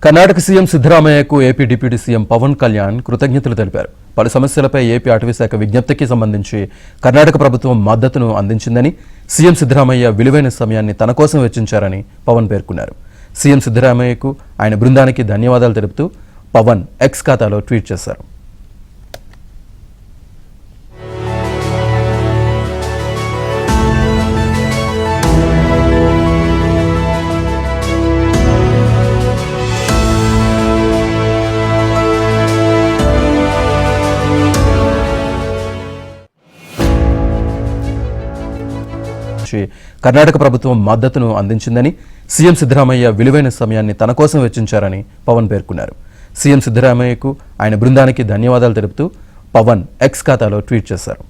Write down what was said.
Karnataka CM సిద్ధరామయ్యకు AP deputy CM Pawan Kalyan కృతజ్ఞతలు తెలిపారు. పలు సమస్యలపై ఏపీ అటవీశాఖ విజ్ఞప్తికి సంబంధించి కర్ణాటక ప్రభుత్వం మద్దతును అందించిందని, సీఎం సిద్ధరామయ్య విలువైన సమయాన్ని తన కోసం వెచ్చించారని పవన్ పేర్కొన్నారు. సీఎం సిద్ధరామయ్యకు ఆయన బృందానికి ధన్యవాదాలు తెలుపుతూ పవన్ ఎక్స్ ఖాతాలో ట్వీట్ చేశారు. కర్ణాటక ప్రభుత్వం మద్దతును అందించిందని, సీఎం సిద్ధరామయ్య విలువైన సమయాన్ని తన కోసం వెచ్చించారని పవన్ పేర్కొన్నారు. సీఎం సిద్ధరామయ్యకు ఆయన బృందానికి ధన్యవాదాలు తెలుపుతూ పవన్ ఎక్స్ ఖాతాలో ట్వీట్ చేశారు.